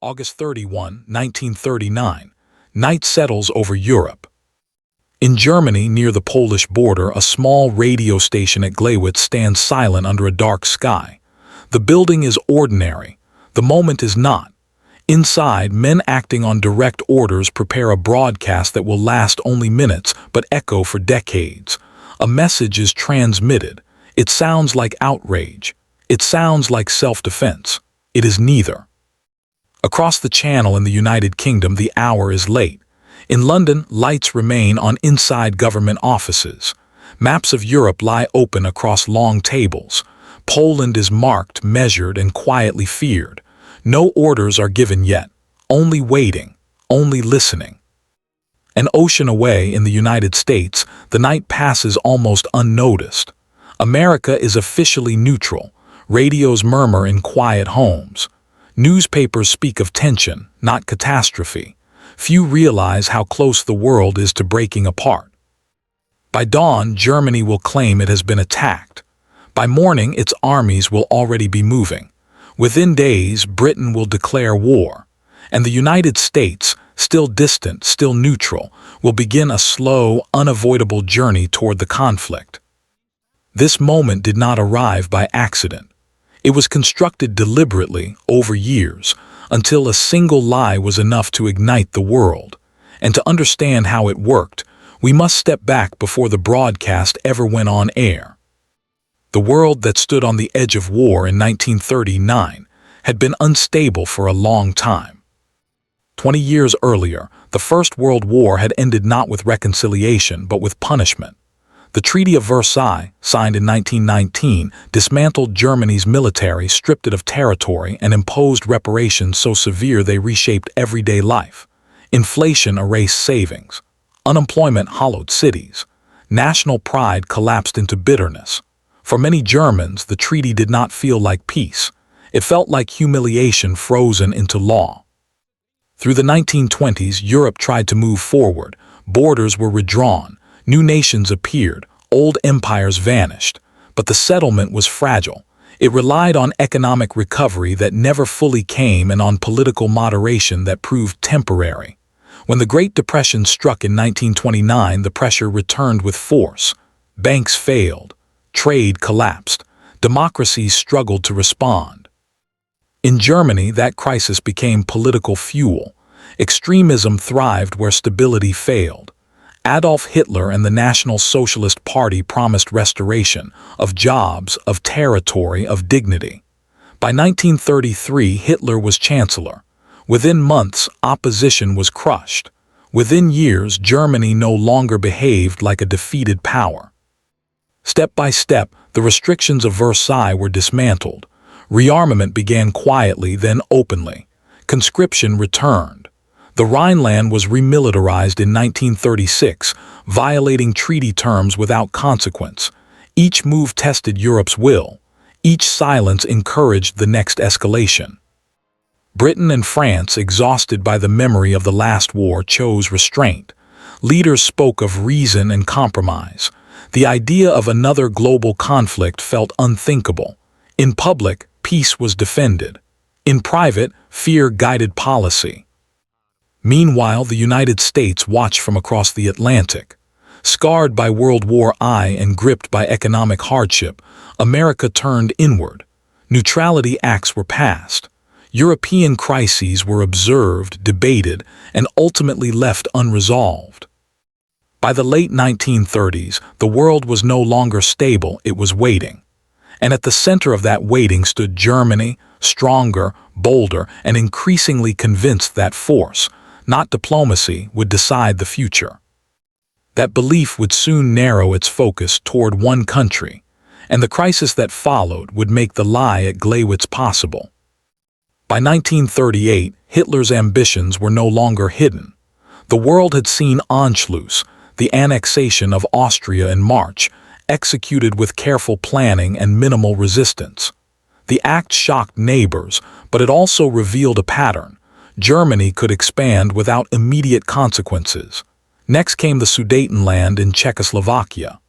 August 31, 1939, night settles over Europe. In Germany, near the Polish border, a small radio station at Gleiwitz stands silent under a dark sky. The building is ordinary. The moment is not. Inside, men acting on direct orders prepare a broadcast that will last only minutes but echo for decades. A message is transmitted. It sounds like outrage. It sounds like self-defense. It is neither. Across the Channel in the United Kingdom, the hour is late. In London, lights remain on inside government offices. Maps of Europe lie open across long tables. Poland is marked, measured, and quietly feared. No orders are given yet. Only waiting, only listening. An ocean away in the United States, the night passes almost unnoticed. America is officially neutral. Radios murmur in quiet homes. Newspapers speak of tension, not catastrophe. Few realize how close the world is to breaking apart. By dawn, Germany will claim it has been attacked. By morning, its armies will already be moving. Within days, Britain will declare war. And the United States, still distant, still neutral, will begin a slow, unavoidable journey toward the conflict. This moment did not arrive by accident. It was constructed deliberately over years, until a single lie was enough to ignite the world. And to understand how it worked, we must step back before the broadcast ever went on air. The world that stood on the edge of war in 1939 had been unstable for a long time. 20 years earlier, the First World War had ended not with reconciliation but with punishment. The Treaty of Versailles, signed in 1919, dismantled Germany's military, stripped it of territory, and imposed reparations so severe they reshaped everyday life. Inflation erased savings. Unemployment hollowed cities. National pride collapsed into bitterness. For many Germans, the treaty did not feel like peace. It felt like humiliation frozen into law. Through the 1920s, Europe tried to move forward. Borders were redrawn. New nations appeared, old empires vanished, but the settlement was fragile. It relied on economic recovery that never fully came and on political moderation that proved temporary. When the Great Depression struck in 1929, the pressure returned with force. Banks failed. Trade collapsed. Democracies struggled to respond. In Germany, that crisis became political fuel. Extremism thrived where stability failed. Adolf Hitler and the National Socialist Party promised restoration of jobs, of territory, of dignity. By 1933, Hitler was chancellor. Within months, opposition was crushed. Within years, Germany no longer behaved like a defeated power. Step by step, the restrictions of Versailles were dismantled. Rearmament began quietly, then openly. Conscription returned. The Rhineland was remilitarized in 1936, violating treaty terms without consequence. Each move tested Europe's will. Each silence encouraged the next escalation. Britain and France, exhausted by the memory of the last war, chose restraint. Leaders spoke of reason and compromise. The idea of another global conflict felt unthinkable. In public, peace was defended. In private, fear guided policy. Meanwhile, the United States watched from across the Atlantic. Scarred by World War I and gripped by economic hardship, America turned inward. Neutrality acts were passed. European crises were observed, debated, and ultimately left unresolved. By the late 1930s, the world was no longer stable, it was waiting. And at the center of that waiting stood Germany, stronger, bolder, and increasingly convinced that force, not diplomacy, would decide the future. That belief would soon narrow its focus toward one country, and the crisis that followed would make the lie at Gleiwitz possible. By 1938, Hitler's ambitions were no longer hidden. The world had seen Anschluss, the annexation of Austria in March, executed with careful planning and minimal resistance. The act shocked neighbors, but it also revealed a pattern. Germany could expand without immediate consequences. Next came the Sudetenland in Czechoslovakia.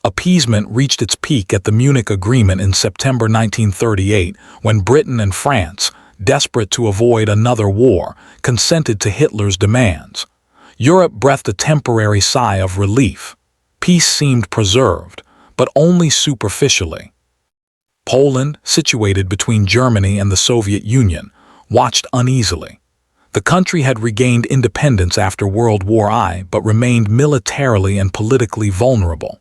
Appeasement reached its peak at the Munich Agreement in September 1938, when Britain and France, desperate to avoid another war, consented to Hitler's demands. Europe breathed a temporary sigh of relief. Peace seemed preserved, but only superficially. Poland, situated between Germany and the Soviet Union, watched uneasily. The country had regained independence after World War I but remained militarily and politically vulnerable.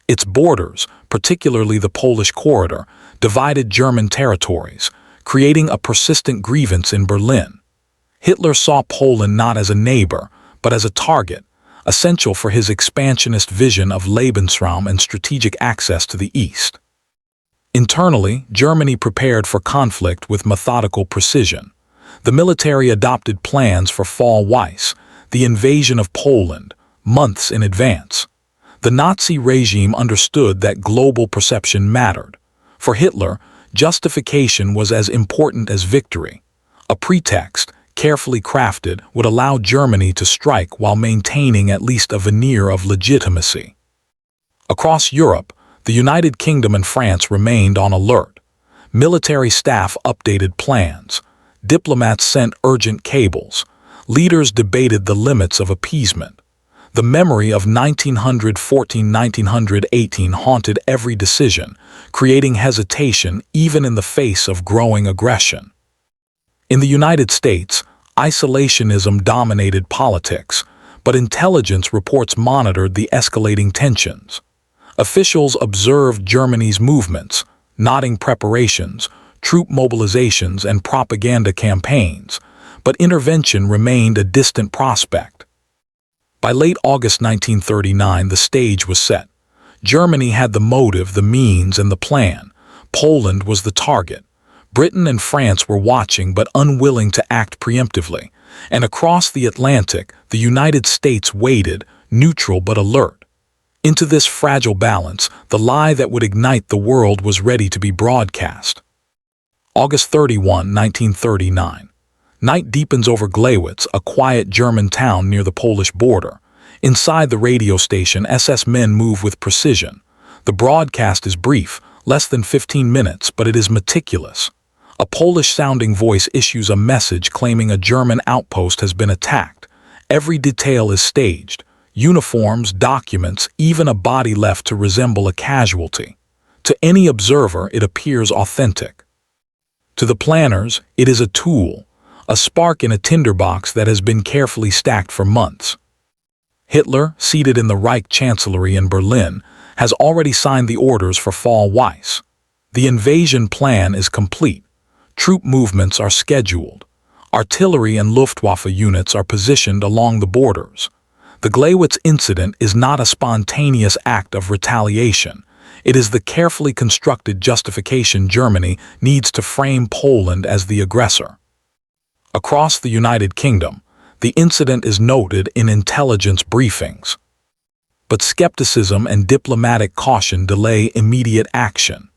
Its borders, particularly the Polish corridor, divided German territories, creating a persistent grievance in Berlin. Hitler saw Poland not as a neighbor, but as a target, essential for his expansionist vision of Lebensraum and strategic access to the east. Internally, Germany prepared for conflict with methodical precision. The military adopted plans for Fall Weiss, the invasion of Poland, months in advance. The Nazi regime understood that global perception mattered. For Hitler, justification was as important as victory. A pretext, carefully crafted, would allow Germany to strike while maintaining at least a veneer of legitimacy. Across Europe, the United Kingdom and France remained on alert. Military staff updated plans. Diplomats sent urgent cables. Leaders debated the limits of appeasement. The memory of 1914-1918 haunted every decision, creating hesitation even in the face of growing aggression. In the United States, isolationism dominated politics, but intelligence reports monitored the escalating tensions. Officials observed Germany's movements, nodding preparations, troop mobilizations, and propaganda campaigns, but intervention remained a distant prospect. By late August 1939, the stage was set. Germany had the motive, the means, and the plan. Poland was the target. Britain and France were watching but unwilling to act preemptively, and across the Atlantic, the United States waited, neutral but alert. Into this fragile balance, the lie that would ignite the world was ready to be broadcast. August 31, 1939. Night deepens over Gleiwitz, a quiet German town near the Polish border. Inside the radio station, SS men move with precision. The broadcast is brief, less than 15 minutes, but it is meticulous. A Polish-sounding voice issues a message claiming a German outpost has been attacked. Every detail is staged. Uniforms, documents, even a body left to resemble a casualty. To any observer, it appears authentic. To the planners, it is a tool, a spark in a tinderbox that has been carefully stacked for months. Hitler, seated in the Reich Chancellery in Berlin, has already signed the orders for Fall Weiss. The invasion plan is complete. Troop movements are scheduled. Artillery and Luftwaffe units are positioned along the borders. The Gleiwitz incident is not a spontaneous act of retaliation. It is the carefully constructed justification Germany needs to frame Poland as the aggressor. Across the United Kingdom, the incident is noted in intelligence briefings. But skepticism and diplomatic caution delay immediate action.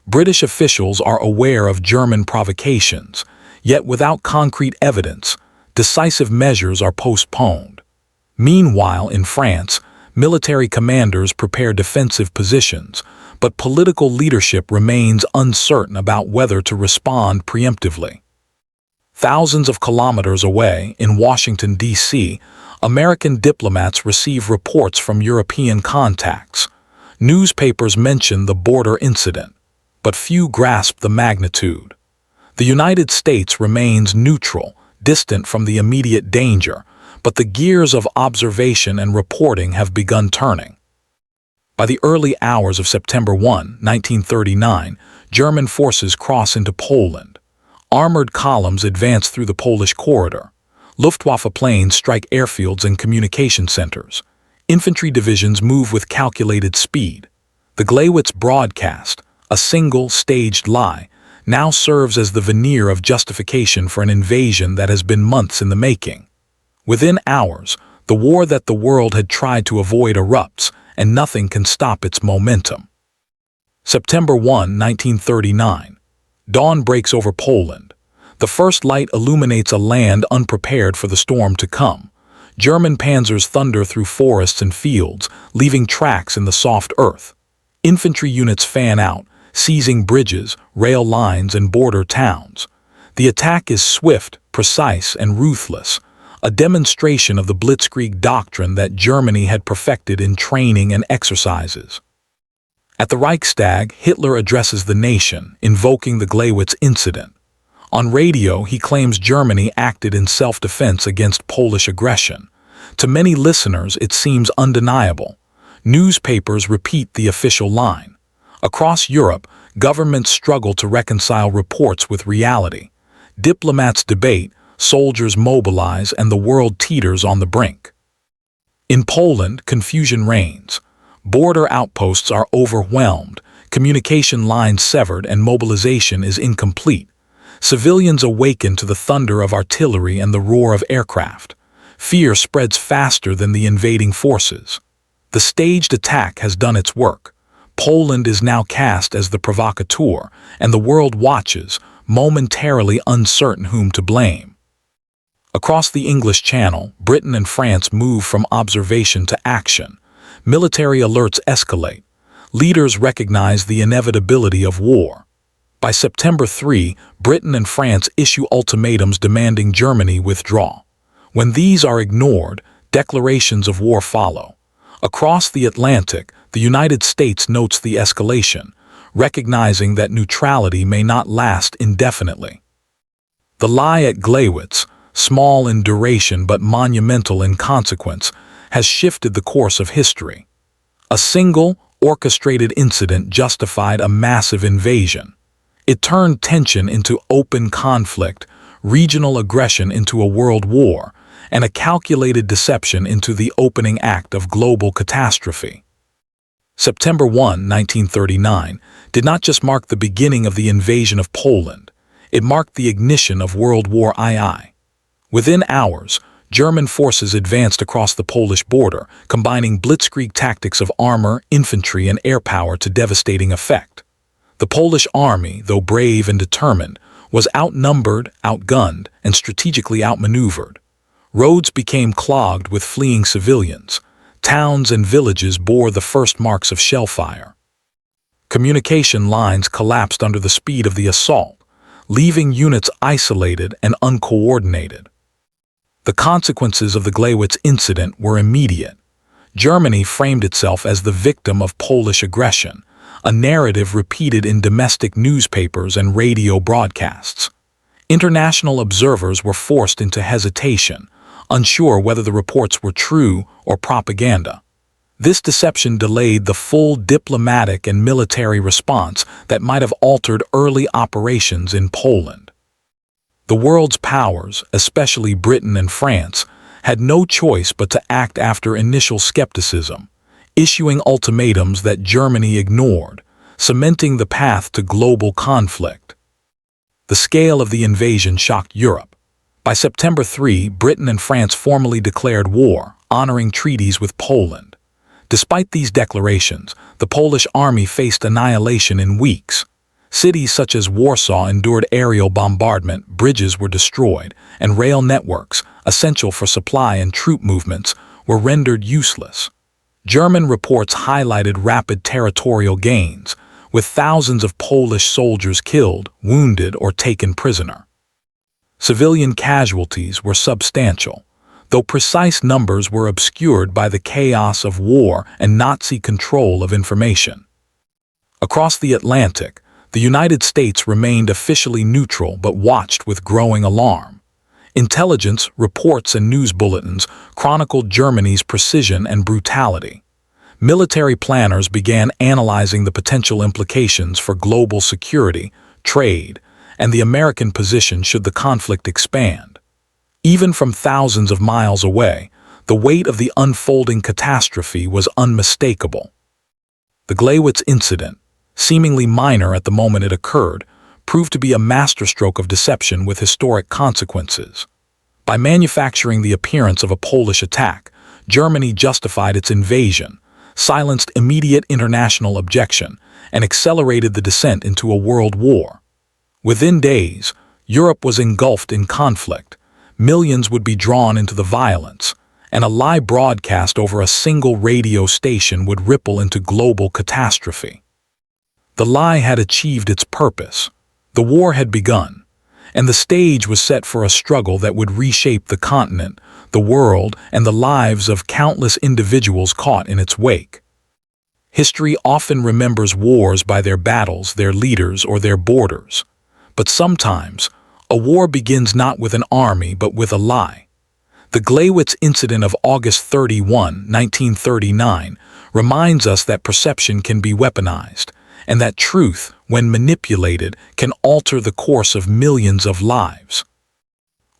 British officials are aware of German provocations, yet without concrete evidence, decisive measures are postponed. Meanwhile, in France, military commanders prepare defensive positions, but political leadership remains uncertain about whether to respond preemptively. Thousands of kilometers away, in Washington, D.C., American diplomats receive reports from European contacts. Newspapers mention the border incident, but few grasp the magnitude. The United States remains neutral, distant from the immediate danger, but the gears of observation and reporting have begun turning. By the early hours of September 1, 1939, German forces cross into Poland. Armored columns advance through the Polish corridor. Luftwaffe planes strike airfields and communication centers. Infantry divisions move with calculated speed. The Gleiwitz broadcast, a single, staged lie, now serves as the veneer of justification for an invasion that has been months in the making. Within hours, the war that the world had tried to avoid erupts, and nothing can stop its momentum. September 1, 1939. Dawn breaks over Poland. The first light illuminates a land unprepared for the storm to come. German panzers thunder through forests and fields, leaving tracks in the soft earth. Infantry units fan out, seizing bridges, rail lines, and border towns. The attack is swift, precise, and ruthless, a demonstration of the Blitzkrieg doctrine that Germany had perfected in training and exercises. At the Reichstag, Hitler addresses the nation, invoking the Gleiwitz incident. On radio, he claims Germany acted in self-defense against Polish aggression. To many listeners, it seems undeniable. Newspapers repeat the official line. Across Europe, governments struggle to reconcile reports with reality. Diplomats debate, soldiers mobilize, and the world teeters on the brink. In Poland, confusion reigns. Border outposts are overwhelmed, communication lines severed, and mobilization is incomplete. Civilians awaken to the thunder of artillery and the roar of aircraft. Fear spreads faster than the invading forces. The staged attack has done its work. Poland is now cast as the provocateur, and the world watches, momentarily uncertain whom to blame. Across the English Channel, Britain and France move from observation to action. Military alerts escalate. Leaders recognize the inevitability of war. By September 3, Britain and France issue ultimatums demanding Germany withdraw. When these are ignored, declarations of war follow. Across the Atlantic, the United States notes the escalation, recognizing that neutrality may not last indefinitely. The lie at Gleiwitz, small in duration but monumental in consequence, has shifted the course of history. A single, orchestrated incident justified a massive invasion. It turned tension into open conflict, regional aggression into a world war, and a calculated deception into the opening act of global catastrophe. September 1, 1939, did not just mark the beginning of the invasion of Poland, it marked the ignition of World War II. Within hours, German forces advanced across the Polish border, combining blitzkrieg tactics of armor, infantry, and air power to devastating effect. The Polish army, though brave and determined, was outnumbered, outgunned, and strategically outmaneuvered. Roads became clogged with fleeing civilians. Towns and villages bore the first marks of shellfire. Communication lines collapsed under the speed of the assault, leaving units isolated and uncoordinated. The consequences of the Gleiwitz incident were immediate. Germany framed itself as the victim of Polish aggression, a narrative repeated in domestic newspapers and radio broadcasts. International observers were forced into hesitation, unsure whether the reports were true or propaganda. This deception delayed the full diplomatic and military response that might have altered early operations in Poland. The world's powers, especially Britain and France, had no choice but to act after initial skepticism, issuing ultimatums that Germany ignored, cementing the path to global conflict. The scale of the invasion shocked Europe. By September 3, Britain and France formally declared war, honoring treaties with Poland. Despite these declarations, the Polish army faced annihilation in weeks. Cities such as Warsaw endured aerial bombardment, bridges were destroyed, and rail networks, essential for supply and troop movements, were rendered useless. German reports highlighted rapid territorial gains, with thousands of Polish soldiers killed, wounded, or taken prisoner. Civilian casualties were substantial, though precise numbers were obscured by the chaos of war and Nazi control of information. Across the Atlantic, the United States remained officially neutral but watched with growing alarm. Intelligence, reports, and news bulletins chronicled Germany's precision and brutality. Military planners began analyzing the potential implications for global security, trade, and the American position should the conflict expand. Even from thousands of miles away, the weight of the unfolding catastrophe was unmistakable. The Gleiwitz incident, seemingly minor at the moment it occurred, proved to be a masterstroke of deception with historic consequences. By manufacturing the appearance of a Polish attack, Germany justified its invasion, silenced immediate international objection, and accelerated the descent into a world war. Within days, Europe was engulfed in conflict. Millions would be drawn into the violence, and a lie broadcast over a single radio station would ripple into global catastrophe. The lie had achieved its purpose. The war had begun, and the stage was set for a struggle that would reshape the continent, the world, and the lives of countless individuals caught in its wake. History often remembers wars by their battles, their leaders, or their borders. But sometimes, a war begins not with an army but with a lie. The Gleiwitz incident of August 31, 1939, reminds us that perception can be weaponized, and that truth, when manipulated, can alter the course of millions of lives.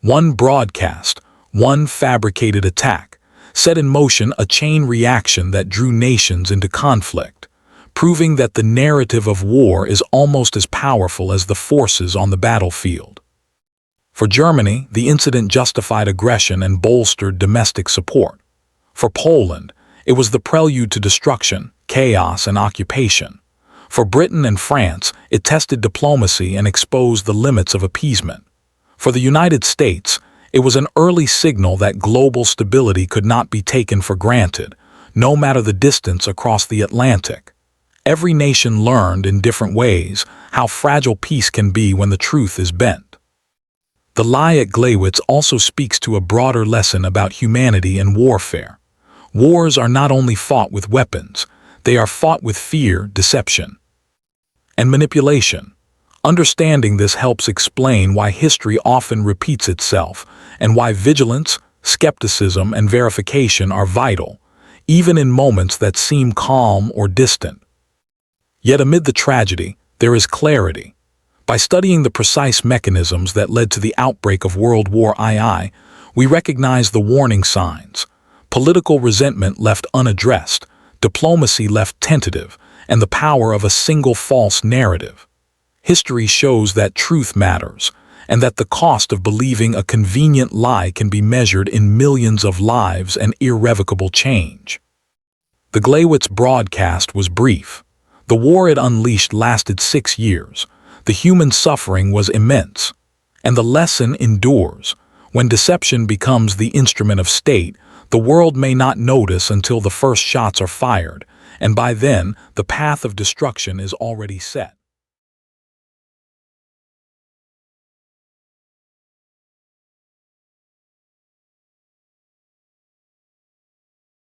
One broadcast, one fabricated attack, set in motion a chain reaction that drew nations into conflict, proving that the narrative of war is almost as powerful as the forces on the battlefield. For Germany, the incident justified aggression and bolstered domestic support. For Poland, it was the prelude to destruction, chaos, and occupation. For Britain and France, it tested diplomacy and exposed the limits of appeasement. For the United States, it was an early signal that global stability could not be taken for granted, no matter the distance across the Atlantic. Every nation learned in different ways how fragile peace can be when the truth is bent. The lie at Gleiwitz also speaks to a broader lesson about humanity and warfare. Wars are not only fought with weapons, they are fought with fear, deception, and manipulation. Understanding this helps explain why history often repeats itself and why vigilance, skepticism, and verification are vital, even in moments that seem calm or distant. Yet amid the tragedy, there is clarity. By studying the precise mechanisms that led to the outbreak of World War II, we recognize the warning signs. Political resentment left unaddressed, diplomacy left tentative, and the power of a single false narrative. History shows that truth matters, and that the cost of believing a convenient lie can be measured in millions of lives and irrevocable change. The Gleiwitz broadcast was brief. The war it unleashed lasted 6 years. The human suffering was immense. And the lesson endures. When deception becomes the instrument of state, the world may not notice until the first shots are fired, and by then, the path of destruction is already set.